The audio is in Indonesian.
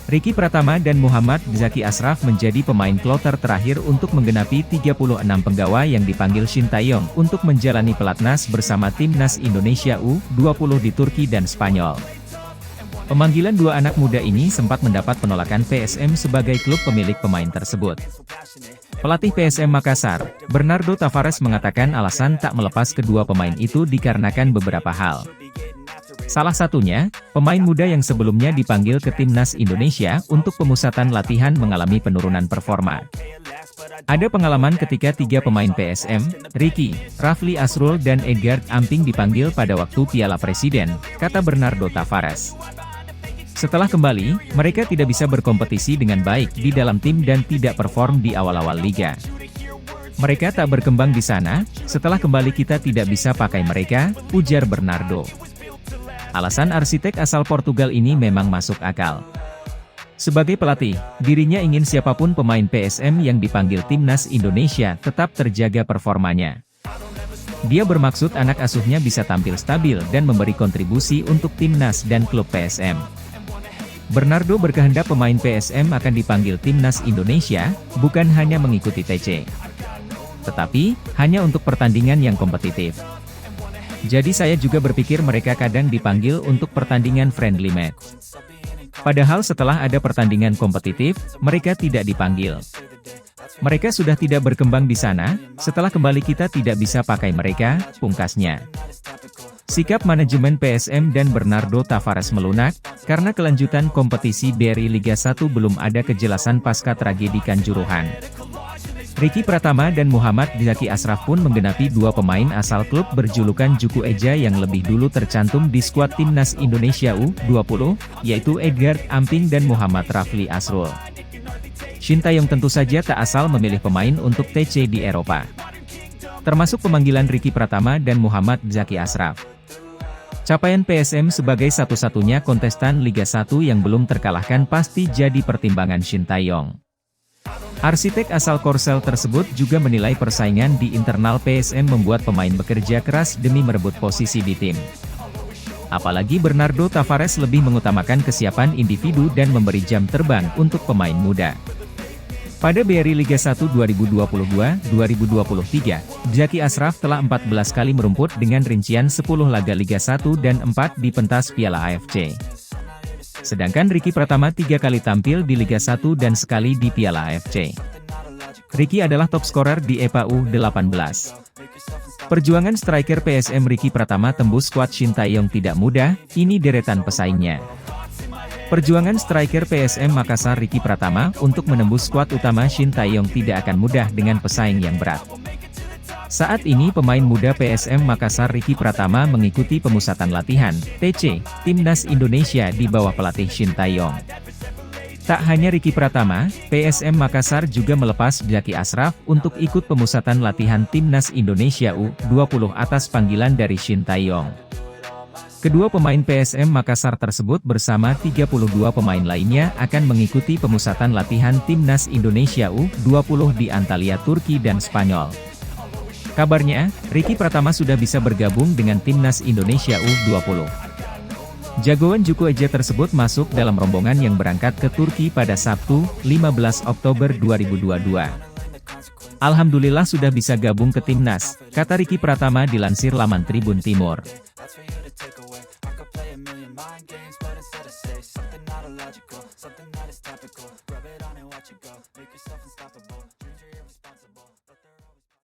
Ricky Pratama dan Muhammad Zaki Ashraf menjadi pemain kloter terakhir untuk menggenapi 36 penggawa yang dipanggil Shin Tae-yong untuk menjalani pelatnas bersama timnas Indonesia U20 di Turki dan Spanyol. Pemanggilan dua anak muda ini sempat mendapat penolakan PSM sebagai klub pemilik pemain tersebut. Pelatih PSM Makassar, Bernardo Tavares mengatakan alasan tak melepas kedua pemain itu dikarenakan beberapa hal. Salah satunya, pemain muda yang sebelumnya dipanggil ke timnas Indonesia untuk pemusatan latihan mengalami penurunan performa. Ada pengalaman ketika tiga pemain PSM, Ricky, Rafli Asrul dan Edgard Amping dipanggil pada waktu Piala Presiden, kata Bernardo Tavares. Setelah kembali, mereka tidak bisa berkompetisi dengan baik di dalam tim dan tidak perform di awal-awal liga. Mereka tak berkembang di sana, setelah kembali kita tidak bisa pakai mereka, ujar Bernardo. Alasan arsitek asal Portugal ini memang masuk akal. Sebagai pelatih, dirinya ingin siapapun pemain PSM yang dipanggil timnas Indonesia tetap terjaga performanya. Dia bermaksud anak asuhnya bisa tampil stabil dan memberi kontribusi untuk timnas dan klub PSM. Bernardo berkehendak pemain PSM akan dipanggil timnas Indonesia, bukan hanya mengikuti TC. Tetapi, hanya untuk pertandingan yang kompetitif. Jadi saya juga berpikir mereka kadang dipanggil untuk pertandingan friendly match. Padahal setelah ada pertandingan kompetitif, mereka tidak dipanggil. Mereka sudah tidak berkembang di sana, setelah kembali kita tidak bisa pakai mereka, pungkasnya. Sikap manajemen PSM dan Bernardo Tavares melunak, karena kelanjutan kompetisi BRI Liga 1 belum ada kejelasan pasca tragedi Kanjuruhan. Ricky Pratama dan Muhammad Zaki Ashraf pun menggenapi dua pemain asal klub berjulukan Juku Eja yang lebih dulu tercantum di skuad timnas Indonesia U20, yaitu Edgard Amping dan Muhammad Rafli Asrul. Shin Tae-yong tentu saja tak asal memilih pemain untuk TC di Eropa. Termasuk pemanggilan Ricky Pratama dan Muhammad Zaki Ashraf. Capaian PSM sebagai satu-satunya kontestan Liga 1 yang belum terkalahkan pasti jadi pertimbangan Shin Tae-yong. Arsitek asal Korsel tersebut juga menilai persaingan di internal PSM membuat pemain bekerja keras demi merebut posisi di tim. Apalagi Bernardo Tavares lebih mengutamakan kesiapan individu dan memberi jam terbang untuk pemain muda. Pada BRI Liga 1 2022-2023, Zaki Ashraf telah 14 kali merumput dengan rincian 10 laga Liga 1 dan 4 di pentas Piala AFC. Sedangkan Ricky Pratama 3 kali tampil di Liga 1 dan sekali di Piala AFC. Ricky adalah top skorer di EPA U18. Perjuangan striker PSM Ricky Pratama tembus skuad Shin Tae-yong tidak mudah, ini deretan pesaingnya. Perjuangan striker PSM Makassar Ricky Pratama untuk menembus skuad utama Shin Tae-yong tidak akan mudah dengan pesaing yang berat. Saat ini pemain muda PSM Makassar Ricky Pratama mengikuti pemusatan latihan, TC, Timnas Indonesia di bawah pelatih Shin Tae-yong. Tak hanya Ricky Pratama, PSM Makassar juga melepas Zaki Ashraf untuk ikut pemusatan latihan Timnas Indonesia U20 atas panggilan dari Shin Tae-yong. Kedua pemain PSM Makassar tersebut bersama 32 pemain lainnya akan mengikuti pemusatan latihan Timnas Indonesia U20 di Antalya, Turki dan Spanyol. Kabarnya, Ricky Pratama sudah bisa bergabung dengan Timnas Indonesia U20. Jagoan Juku Eja tersebut masuk dalam rombongan yang berangkat ke Turki pada Sabtu, 15 Oktober 2022. Alhamdulillah sudah bisa gabung ke Timnas, kata Ricky Pratama dilansir laman Tribun Timur. Mind games, but instead of say something not illogical, something that is topical.